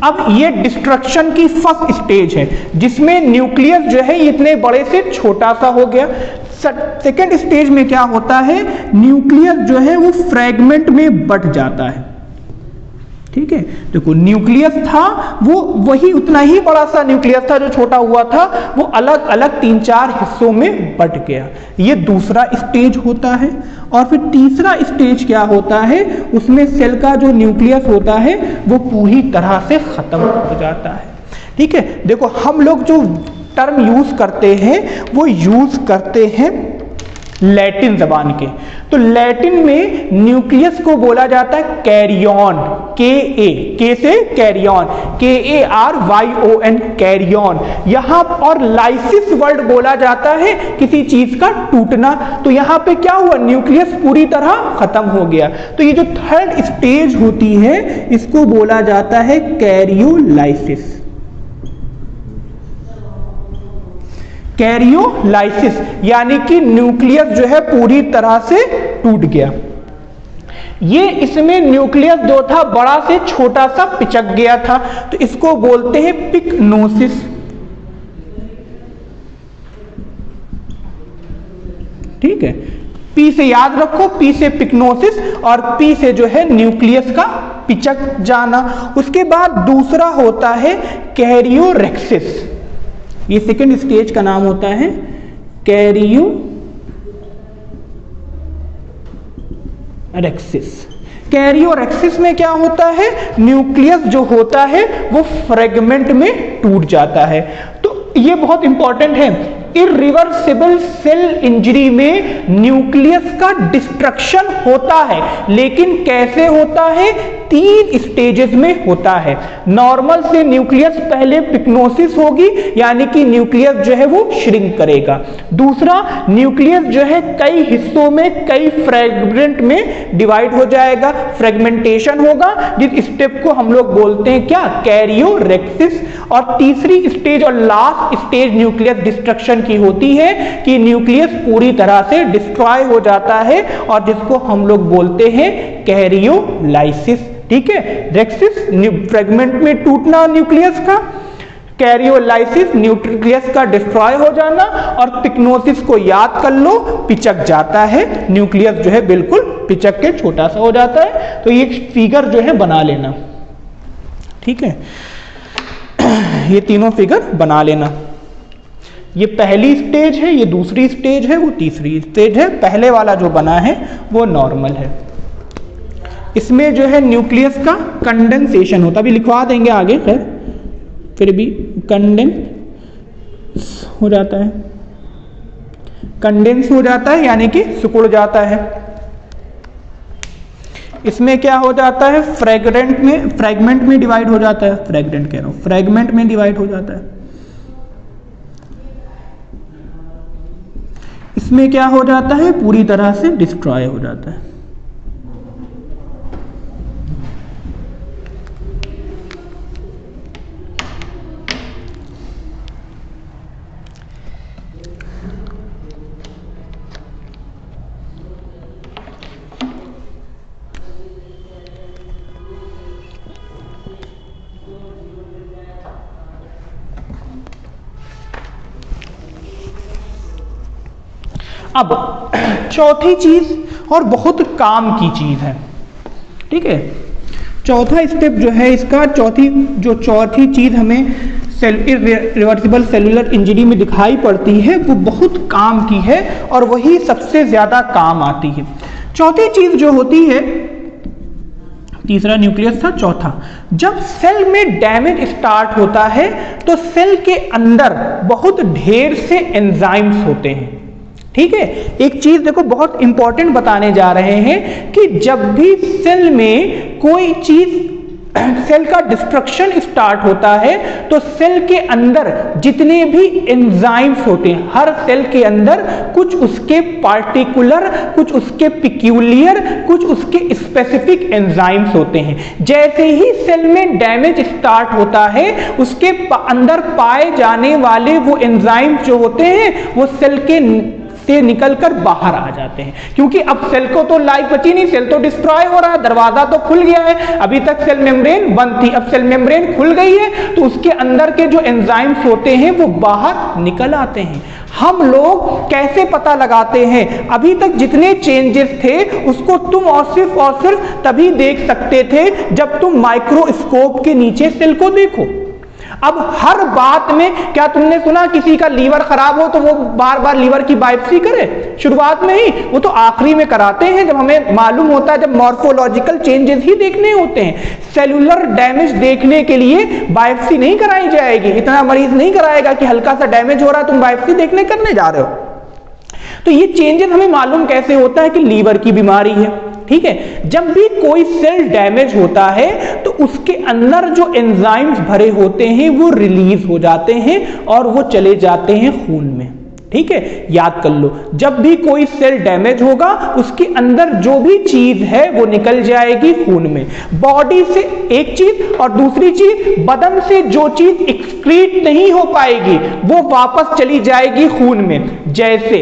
अब ये डिस्ट्रक्शन की फर्स्ट स्टेज है जिसमें न्यूक्लियस जो है इतने बड़े से छोटा सा हो गया। सेकेंड स्टेज में क्या होता है, न्यूक्लियस जो है वो फ्रैगमेंट में बंट जाता है, ठीक है। देखो न्यूक्लियस था वो वही उतना ही बड़ा सा न्यूक्लियस था जो छोटा हुआ था, वो अलग अलग 3-4 हिस्सों में बंट गया, ये दूसरा स्टेज होता है। और फिर तीसरा स्टेज क्या होता है, उसमें सेल का जो न्यूक्लियस होता है वो पूरी तरह से खत्म हो जाता है, ठीक है। देखो हम लोग जो टर्म यूज करते हैं वो यूज करते हैं लैटिन जबान के, तो लैटिन में न्यूक्लियस को बोला जाता है कैरियन, के से कैरियन, KARYON, कैरियन। यहां और लाइसिस वर्ड बोला जाता है किसी चीज का टूटना, तो यहां पे क्या हुआ, न्यूक्लियस पूरी तरह खत्म हो गया। तो ये जो थर्ड स्टेज होती है इसको बोला जाता है कैरियोलाइसिस, कैरियोलाइसिस, यानी कि न्यूक्लियस जो है पूरी तरह से टूट गया। ये इसमें न्यूक्लियस जो था बड़ा से छोटा सा पिचक गया था, तो इसको बोलते हैं पिक्नोसिस, ठीक है। पी से याद रखो, पी से पिक्नोसिस और पी से जो है न्यूक्लियस का पिचक जाना। उसके बाद दूसरा होता है कैरियोरेक्सिस, ये सेकेंड स्टेज का नाम होता है कैरियोरेक्सिस। कैरियोरेक्सिस में क्या होता है, न्यूक्लियस जो होता है वो फ्रेगमेंट में टूट जाता है। तो ये बहुत इंपॉर्टेंट है, इरिवर्सिबल सेल इंजरी में न्यूक्लियस का डिस्ट्रक्शन होता है, लेकिन कैसे होता है, 3 स्टेजेस में होता है। नॉर्मल से न्यूक्लियस पहले पिक्नोसिस होगी, यानी कि न्यूक्लियस जो है वो श्रिंक करेगा। दूसरा, न्यूक्लियस जो है कई हिस्सों में, कई फ्रेगमेंट में डिवाइड हो जाएगा, फ्रेगमेंटेशन होगा, जिस स्टेप को हम लोग बोलते हैं क्या, कैरियोरेक्सिस। और तीसरी स्टेज और लास्ट स्टेज न्यूक्लियस डिस्ट्रक्शन की होती है कि न्यूक्लियस पूरी तरह से डिस्ट्रॉय हो जाता है और जिसको हम लोग बोलते हैं कैरियोलाइसिस, ठीक है। रेक्सिस फ्रेगमेंट में टूटना न्यूक्लियस का, कैरियोलाइसिस न्यूक्लियस का डिस्ट्रॉय हो जाना, और पिक्नोसिस को याद कर लो, पिचक जाता है न्यूक्लियस जो है बिल्कुल पिचक के छोटा सा हो जाता है। तो ये फिगर जो है बना लेना, ठीक है, ये तीनों फिगर बना लेना। ये पहली स्टेज है, ये दूसरी स्टेज है, वो तीसरी स्टेज है। पहले वाला जो बना है वो नॉर्मल है, इसमें जो है न्यूक्लियस का कंडेंसेशन होता है, अभी लिखवा देंगे आगे, खैर फिर भी कंडेंस हो जाता है, कंडेंस हो जाता है यानी कि सिकुड़ जाता है। इसमें क्या हो जाता है, फ्रेगमेंट में डिवाइड हो जाता है, फ्रेगमेंट कह रहा हूं, फ्रेगमेंट में डिवाइड हो जाता है। इसमें क्या हो जाता है, पूरी तरह से डिस्ट्रॉय हो जाता है। अब चौथी चीज और बहुत काम की चीज है, ठीक है। चौथा स्टेप जो है इसका, चौथी चीज हमें इरिवर्सिबल सेलुलर इंजरी में दिखाई पड़ती है, वो बहुत काम की है और वही सबसे ज्यादा काम आती है। चौथी चीज जो होती है, तीसरा न्यूक्लियस था, चौथा, जब सेल में डैमेज स्टार्ट होता है तो सेल के अंदर बहुत ढेर से एंजाइम्स होते हैं, ठीक है। एक चीज देखो बहुत इंपॉर्टेंट बताने जा रहे हैं कि जब भी सेल में कोई चीज, सेल का डिस्ट्रक्शन स्टार्ट होता है तो सेल के अंदर जितने भी एंजाइम्स होते हैं, हर सेल के अंदर कुछ उसके पार्टिकुलर, कुछ उसके पिक्यूलियर, कुछ उसके स्पेसिफिक एंजाइम्स होते हैं। जैसे ही सेल में डैमेज स्टार्ट होता है उसके अंदर पाए जाने वाले वो एंजाइम्स जो होते हैं वो सेल के से निकलकर बाहर आ जाते हैं, क्योंकि अब सेल को तो लाइफ बची नहीं, सेल तो डिस्ट्रॉय हो रहा है, दरवाजा तो खुल गया है, अभी तक सेल मेम्ब्रेन बंद थी, अब सेल मेम्ब्रेन खुल गई है तो उसके अंदर के जो एंजाइम्स होते हैं वो बाहर निकल आते हैं। हम लोग कैसे पता लगाते हैं? अभी तक जितने चेंजेस थे उसको तुम और सिर्फ तभी देख सकते थे जब तुम माइक्रोस्कोप के नीचे सेल को देखो। अब हर बात में, क्या तुमने सुना किसी का लीवर खराब हो तो वो बार बार लीवर की बायोप्सी करे? शुरुआत में ही, वो तो आखिरी में कराते हैं जब हमें मालूम होता है, जब मॉर्फोलॉजिकल चेंजेस ही देखने होते हैं। सेलुलर डैमेज देखने के लिए बायोप्सी नहीं कराई जाएगी, इतना मरीज नहीं कराएगा कि हल्का सा डैमेज हो रहा तुम बायोप्सी देखने करने जा रहे हो। तो ये चेंजेस हमें मालूम कैसे होता है कि लीवर की बीमारी है, ठीक है। जब भी कोई सेल डैमेज होता है तो उसके अंदर जो एंजाइम्स भरे होते हैं वो रिलीज हो जाते हैं और वो चले जाते हैं खून में, ठीक है। याद कर लो, जब भी कोई सेल डैमेज होगा उसके अंदर जो भी चीज है वो निकल जाएगी खून में। बॉडी से एक चीज और दूसरी चीज, बदन से जो चीज एक्सक्रीट नहीं हो पाएगी वो वापस चली जाएगी खून में। जैसे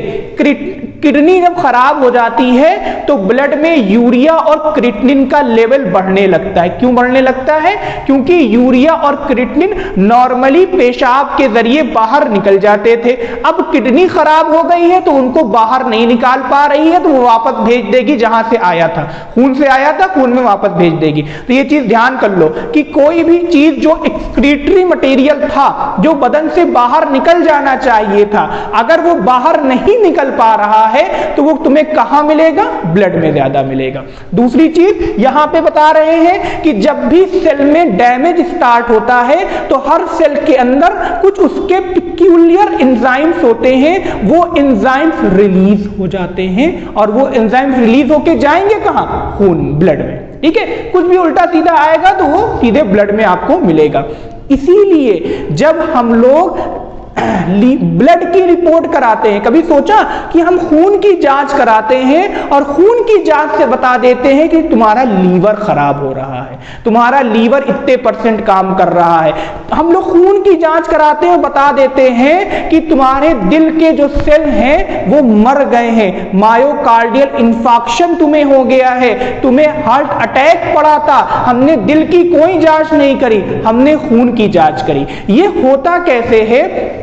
किडनी जब खराब हो जाती है तो ब्लड में यूरिया और क्रिएटिनिन का लेवल बढ़ने लगता है। क्यों बढ़ने लगता है? क्योंकि यूरिया और क्रिएटिनिन नॉर्मली पेशाब के जरिए बाहर निकल जाते थे, अब किडनी खराब हो गई है तो उनको बाहर नहीं निकाल पा रही है तो वो वापस भेज देगी जहां से आया था, खून से आया था, खून में वापस भेज देगी। तो ये चीज ध्यान कर लो कि कोई भी चीज जो एक्सक्रीटरी मटेरियल था, जो बदन से बाहर निकल जाना चाहिए था, अगर वो बाहर नहीं निकल पा रहा है तो वो तुम्हें कहां मिलेगा? ब्लड में ज्यादा मिलेगा। दूसरी चीज यहां पे बता रहे हैं कि जब भी सेल में डैमेज स्टार्ट होता है तो हर सेल के अंदर कुछ उसके पिक्यूलियर एंजाइम्स होते हैं, वो एंजाइम्स रिलीज हो जाते हैं और वो एंजाइम्स रिलीज होके जाएंगे कहां? खून, ब्लड में, ठीक है। कुछ भी उल्टा सीधा आएगा तो वो सीधे ब्लड में आपको मिलेगा। इसीलिए जब हम लोग ब्लड की रिपोर्ट कराते हैं, कभी सोचा कि हम खून की जांच कराते हैं और खून की जांच से बता देते हैं कि तुम्हारा लीवर खराब हो रहा है, तुम्हारा लीवर इतने % काम कर रहा है। हम लोग खून की जांच कराते हैं, बता देते हैं कि तुम्हारे दिल के जो सेल हैं वो मर गए हैं, मायोकार्डियल इंफाक्शन तुम्हें हो गया है, तुम्हें हार्ट अटैक पड़ा था, हमने दिल की कोई जांच नहीं करी, हमने खून की जांच करी। ये होता कैसे है?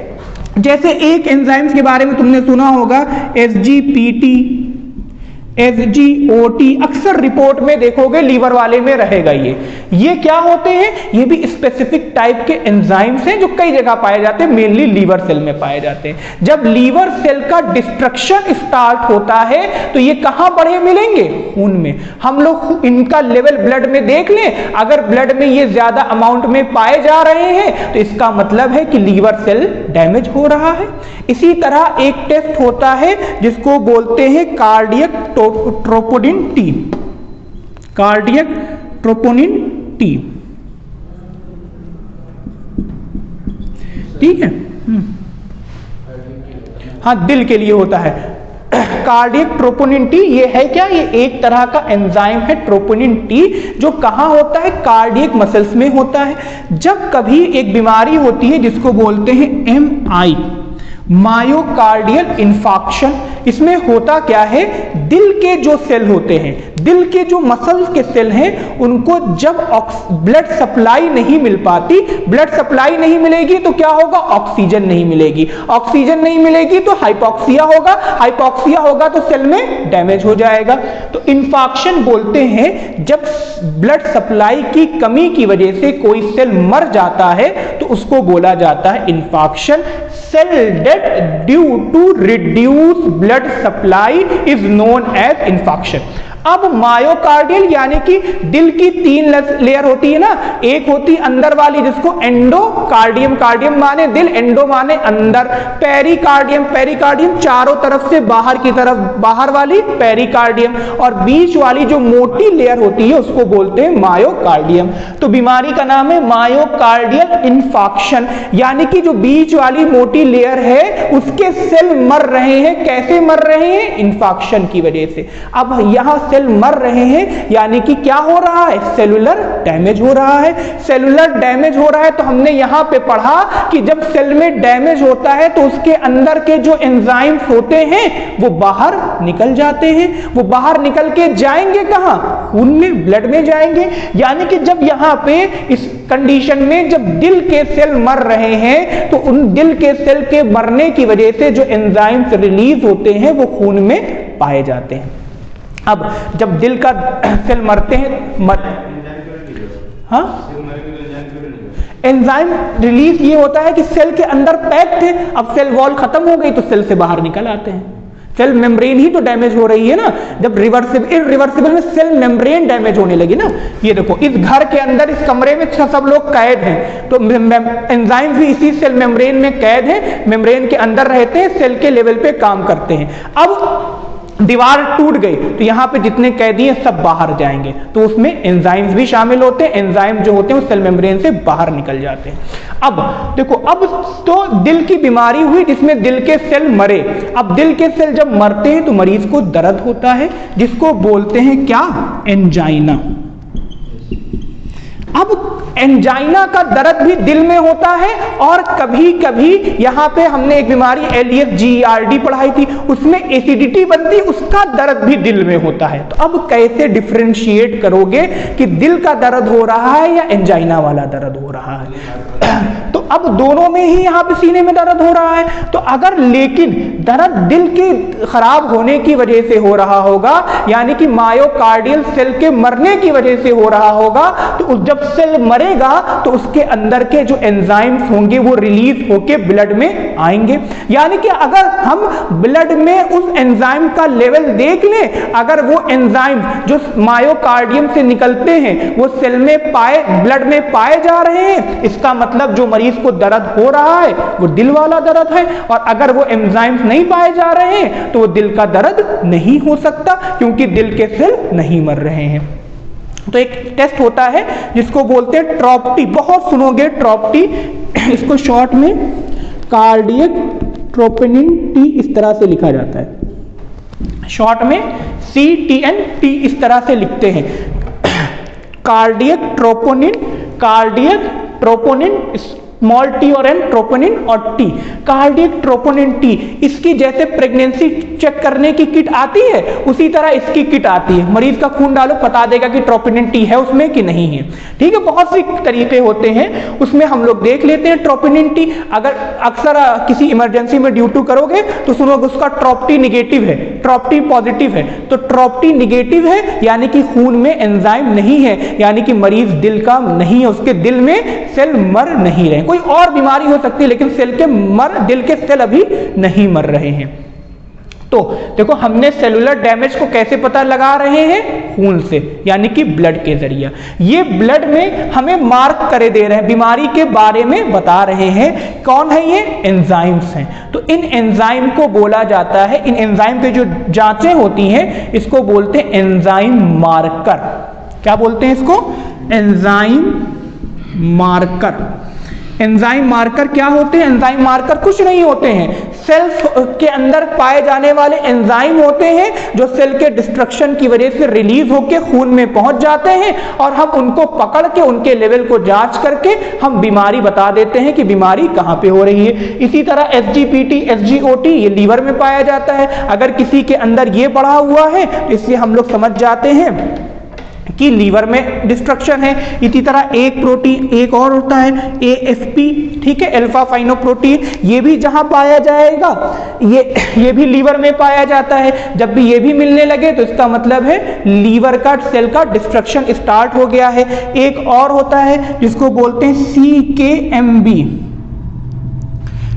जैसे एक एंजाइम्स के बारे में तुमने सुना होगा, SGPT, SGOT, अक्सर रिपोर्ट में देखोगे लीवर वाले में रहेगा। ये क्या होते हैं? ये भी स्पेसिफिक टाइप के एंजाइम्स हैं जो कई जगह पाए जाते हैं, मेनली लीवर सेल में पाए जाते हैं। जब लीवर सेल का डिस्ट्रक्शन स्टार्ट होता है तो ये कहां बढ़े मिलेंगे? खून में। हम लोग इनका लेवल ब्लड में देख लें, अगर ब्लड में ये ज्यादा अमाउंट में पाए जा रहे हैं तो इसका मतलब है कि लीवर सेल डैमेज हो रहा है। इसी तरह एक टेस्ट होता है जिसको बोलते हैं cardiac troponin T, cardiac troponin T, ठीक है। हाँ, दिल के लिए होता है कार्डियक ट्रोपोनिन T। ये है क्या? ये एक तरह का एंजाइम है ट्रोपोनिन T, जो कहां होता है? कार्डियक मसल्स में होता है। जब कभी एक बीमारी होती है जिसको बोलते हैं MI, मायोकार्डियल इंफाक्शन, इसमें होता क्या है, दिल के जो सेल होते हैं, दिल के जो मसल के सेल हैं, उनको जब ब्लड सप्लाई नहीं मिल पाती, ब्लड सप्लाई नहीं मिलेगी तो क्या होगा, ऑक्सीजन नहीं मिलेगी, ऑक्सीजन नहीं मिलेगी तो हाइपोक्सिया होगा, हाइपोक्सिया होगा तो सेल में डैमेज हो जाएगा। तो इंफाक्शन बोलते हैं जब ब्लड सप्लाई की कमी की वजह से कोई सेल मर जाता है तो उसको बोला जाता है infarction. Cell death due to reduce blood supply is known as infarction. अब मायोकार्डियल यानी कि दिल की 3 लेयर होती है ना, एक होती अंदर वाली जिसको एंडोकार्डियम, कार्डियम माने दिल, एंडो माने अंदर, पेरिकार्डियम, पेरिकार्डियम चारों तरफ से बाहर की तरफ, बाहर वाली पेरिकार्डियम, और बीच वाली जो मोटी लेयर होती है उसको बोलते हैं मायोकार्डियम। तो बीमारी का नाम है मायोकार्डियल इंफाक्शन, यानी कि जो बीच वाली मोटी लेयर है उसके सेल मर रहे हैं। कैसे मर रहे हैं, इंफाक्शन की वजह से। अब यहां सेल मर रहे हैं यानी कि क्या हो रहा है, सेलुलर डैमेज हो रहा है। सेलुलर डैमेज हो रहा है तो हमने यहां पे पढ़ा कि जब सेल में डैमेज होता है तो उसके अंदर के जो एंजाइम्स होते हैं वो बाहर निकल जाते हैं। वो बाहर निकल के जाएंगे कहां, खून में, ब्लड में जाएंगे। यानी कि जब यहां पे इस कंडीशन में जब दिल के सेल मर रहे हैं तो उन दिल के सेल के मरने की वजह से जो एंजाइम्स रिलीज होते हैं वो खून में पाए जाते हैं। अब जब दिल का सेल मरते हैं हाँ, एंजाइम रिलीज ये होता है कि सेल के अंदर पैक थे, अब सेल वॉल खत्म हो गई तो सेल से बाहर निकल आते हैं। सेल मेम्ब्रेन ही तो डैमेज हो रही है ना, जब इरिवर्सिबल में सेल मेम्ब्रेन डैमेज होने लगी ना। ये देखो इस घर के अंदर, इस कमरे में सब लोग कैद हैं, तो एंजाइम भी इसी सेल मेम्ब्रेन में कैद हैं, मेम्ब्रेन के अंदर रहते हैं, सेल के लेवल पे काम करते हैं। अब दीवार टूट गई तो यहां पे जितने कैदी हैं सब बाहर जाएंगे, तो उसमें एंजाइम्स भी शामिल होते हैं। एंजाइम जो होते हैं वो सेल मेम्ब्रेन से बाहर निकल जाते हैं। अब देखो, अब तो दिल की बीमारी हुई जिसमें दिल के सेल मरे। अब दिल के सेल जब मरते हैं तो मरीज को दर्द होता है जिसको बोलते हैं क्या, एंजाइना। अब एंजाइना का दर्द भी दिल में होता है, और कभी कभी यहां पे हमने एक बीमारी LES-GERD पढ़ाई थी, उसमें एसिडिटी बनती, उसका दर्द भी दिल में होता है। तो अब कैसे डिफरेंशिएट करोगे कि दिल का दर्द हो रहा है या एंजाइना वाला दर्द हो रहा है? तो अब दोनों में ही यहां पे सीने में दर्द हो रहा है। तो अगर लेकिन दर्द दिल के खराब होने की वजह से हो रहा होगा, यानी कि मायोकार्डियल सेल के मरने की वजह से हो रहा होगा, तो जब सेल मरेगा तो उसके अंदर के जो एंजाइम्स होंगे वो रिलीज होके ब्लड में आएंगे। यानी कि अगर हम ब्लड में उस एंजाइम का लेवल देख लें, अगर वो एंजाइम जो मायोकार्डियम से निकलते हैं वो सेल में पाए, ब्लड में पाए जा रहे हैं, इसका मतलब जो मरीज को दर्द हो रहा है वो दिल वाला दर्द है। और अगर वो एंजाइम्स नहीं पाए जा रहे हैं तो वो दिल का दर्द नहीं हो सकता, क्योंकि दिल के सेल नहीं मर रहे हैं। तो एक टेस्ट होता है जिसको बोलते हैं ट्रॉप्टी, बहुत सुनोगे ट्रॉप्टी, इसको शॉर्ट में कार्डियक ट्रोपोनिन टी इस तरह से लिखा जाता है, शॉर्ट में CTN टी इस तरह से लिखते हैं। Cardiac troponin, cardiac troponin, small T और एन, ट्रोपोनिन और टी, कार्डियक ट्रोपोनिन टी। इसकी जैसे प्रेगनेंसी चेक करने की किट आती है उसी तरह इसकी किट आती है। मरीज का खून डालो, बता देगा कि ट्रोपोनिन टी है उसमें कि नहीं है। ठीक है, बहुत सी तरीके होते हैं, उसमें हम लोग देख लेते हैं ट्रोपोनिन टी। अगर अक्सर किसी इमरजेंसी में ड्यूटी करोगे तो सुनोगे उसका ट्रॉप्टी निगेटिव है, ट्रॉप्टी पॉजिटिव है। तो ट्रॉप्टी निगेटिव है यानी कि खून में एंजाइम नहीं है, यानी कि मरीज दिल का नहीं है, उसके दिल में सेल मर नहीं रहे। कोई और बीमारी हो सकती है लेकिन दिल के सेल अभी नहीं मर रहे हैं। तो देखो, हमने सेलुलर डैमेज को कैसे पता लगा रहे हैं, खून से, यानी कि ब्लड के जरिए। ये ब्लड में हमें मार्क करे दे रहे हैं, बीमारी के बारे में बता रहे हैं। कौन है ये, एंजाइम्स हैं। तो इन एंजाइम को बोला जाता है, इन एंजाइम के जो जांचें होती हैं इसको बोलते हैं एंजाइम मार्कर। क्या बोलते हैं इसको, एंजाइम मार्कर। एंजाइम मार्कर क्या होते हैं? एंजाइम मार्कर कुछ नहीं होते हैं, सेल्स के अंदर पाए जाने वाले एंजाइम होते हैं जो सेल के डिस्ट्रक्शन की वजह से रिलीज होकर खून में पहुंच जाते हैं और हम उनको पकड़ के उनके लेवल को जांच करके हम बीमारी बता देते हैं कि बीमारी कहां पे हो रही है। इसी तरह SGPT, SGOT ये लीवर में पाया जाता है। अगर किसी के अंदर ये बढ़ा हुआ है तो इससे हम लोग समझ जाते हैं कि लीवर में डिस्ट्रक्शन है। इसी तरह एक प्रोटीन एक और होता है AFP, ठीक है, अल्फा फाइनोप्रोटीन, ये भी जहां पाया जाएगा ये भी लीवर में पाया जाता है। जब भी ये भी मिलने लगे तो इसका मतलब है लीवर का सेल का डिस्ट्रक्शन स्टार्ट हो गया है। एक और होता है जिसको बोलते हैं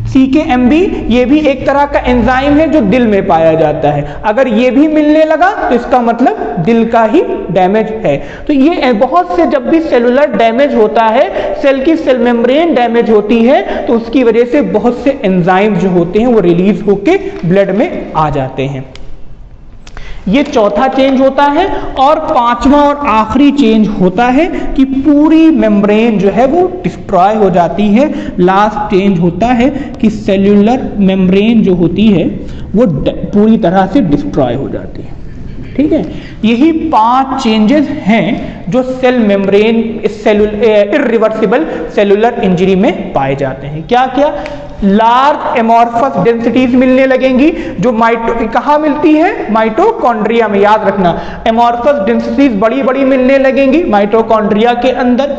CKMB, ये भी एक तरह का एंजाइम है जो दिल में पाया जाता है। अगर ये भी मिलने लगा तो इसका मतलब दिल का ही डैमेज है। तो ये बहुत से, जब भी सेलुलर डैमेज होता है, सेल की सेल मेम्ब्रेन डैमेज होती है, तो उसकी वजह से बहुत से एंजाइम जो होते हैं वो रिलीज होके ब्लड में आ जाते हैं। ये चौथा चेंज होता है। और पांचवा और आखिरी चेंज होता है कि पूरी मेम्ब्रेन जो है वो डिस्ट्रॉय हो जाती है। लास्ट चेंज होता है कि सेल्यूलर मेम्ब्रेन जो होती है वो पूरी तरह से डिस्ट्रॉय हो जाती है। ठीक है, यही 5 चेंजेस हैं जो cell membrane irreversible cellular injury में पाए जाते हैं। क्या क्या? लार्ज एमॉर्फस डेंसिटीज मिलने लगेंगी जो कहाँ मिलती है? माइटोकॉन्ड्रिया में। याद रखना, एमॉर्फस डेंसिटीज बड़ी बड़ी मिलने लगेंगी माइटोकॉन्ड्रिया के अंदर।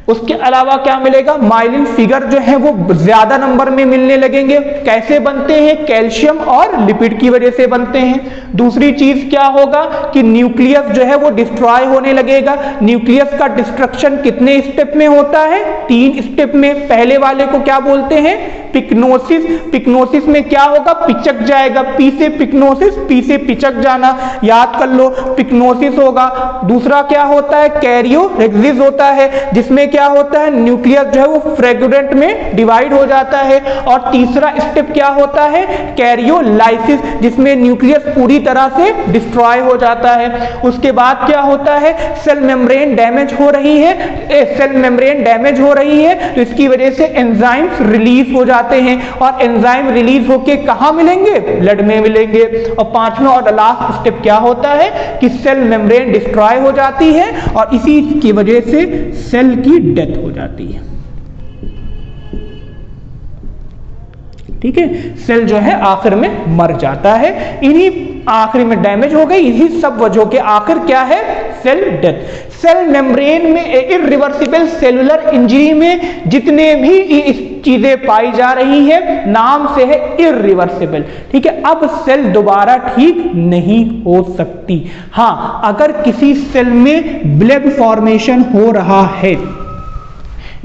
उसके अलावा क्या मिलेगा? माइलिन फिगर जो है वो ज्यादा नंबर में मिलने लगेंगे। कैसे बनते हैं? कैल्शियम और लिपिड की वजह से बनते हैं। दूसरी चीज क्या होगा कि न्यूक्लियस जो है वो डिस्ट्रॉय होने लगेगा। न्यूक्लियस का डिस्ट्रक्शन कितने स्टेप में होता है? 3 स्टेप में। पहले वाले को क्या बोलते हैं? पिक्नोसिस। पिक्नोसिस में क्या होगा? पिचक जाएगा। पी से पिक्नोसिस, पी से पिचक जाना, याद कर लो, पिक्नोसिस होगा। दूसरा क्या होता है? कैरियोरेक्सिस होता है, जिसमें क्या होता है? न्यूक्लियस जो है वो फ्रेगमेंट में डिवाइड हो जाता है। और तीसरा स्टेप क्या होता है? कैरियोलाइसिस, जिसमें न्यूक्लियस पूरी तरह से डिस्ट्रॉय हो जाता है। उसके बाद क्या होता है? सेल मेम्ब्रेन डैमेज हो रही है, तो इसकी वजह से एंजाइम्स रिलीज हो जाते हैं और एंजाइम रिलीज होके कहां मिलेंगे? ब्लड में मिलेंगे। और पांचवा और लास्ट स्टेप क्या होता है कि सेल मेम्ब्रेन डिस्ट्रॉय हो जाती है और इसी की वजह से सेल की डेथ हो जाती है। ठीक है, सेल जो है आखिर में मर जाता है। इन्हीं आखिर में डैमेज हो गई, इन्हीं सब वजहों के आखिर क्या है? Cell death. सेल मेम्ब्रेन में इर्रिवर्सिबल सेलुलर इंजरी में जितने भी चीजें पाई जा रही है, नाम से है इर्रिवर्सिबल। ठीक है, अब सेल दोबारा ठीक नहीं हो सकती। हां, अगर किसी सेल में ब्लेब फॉर्मेशन हो रहा है,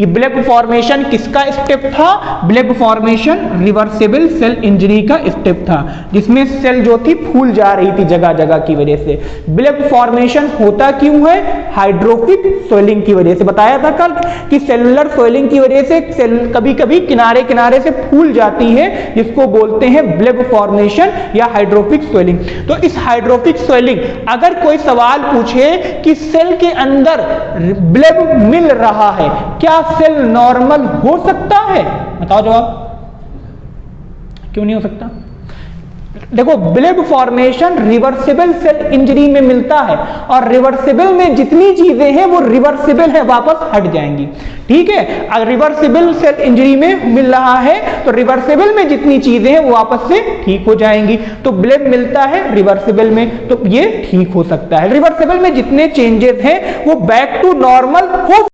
ये ब्लेब फॉर्मेशन किसका स्टेप था? ब्लेब फॉर्मेशन रिवर्सिबल सेल इंजरी का स्टेप था, जिसमें सेल जो थी फूल जा रही थी जगह जगह की वजह से। ब्लेब फॉर्मेशन होता क्यों है? हाइड्रोफिक स्वेलिंग की वजह से। बताया था कल कि सेलुलर स्वेलिंग की वजह से सेल कभी कभी किनारे किनारे से फूल जाती है, जिसको बोलते हैं ब्लेब फॉर्मेशन या हाइड्रोफिक स्वेलिंग। तो इस हाइड्रोफिक स्वेलिंग, अगर कोई सवाल पूछे कि सेल के अंदर ब्लेब मिल रहा है, क्या सेल नॉर्मल हो सकता है? बताओ जवाब। क्यों नहीं हो सकता? देखो, ब्लेब फॉर्मेशन रिवर्सिबल सेल इंजरी में मिलता है और रिवर्सिबल में जितनी चीजें हैं वो रिवर्सिबल है, वापस हट जाएंगी। ठीक है, अगर रिवर्सिबल सेल इंजरी में मिल रहा है तो रिवर्सिबल में जितनी चीजें हैं वो वापस से ठीक हो जाएंगी। तो ब्लेब मिलता है रिवर्सिबल में, तो ये ठीक हो सकता है। रिवर्सिबल में जितने चेंजेस हैं वो बैक टू नॉर्मल हो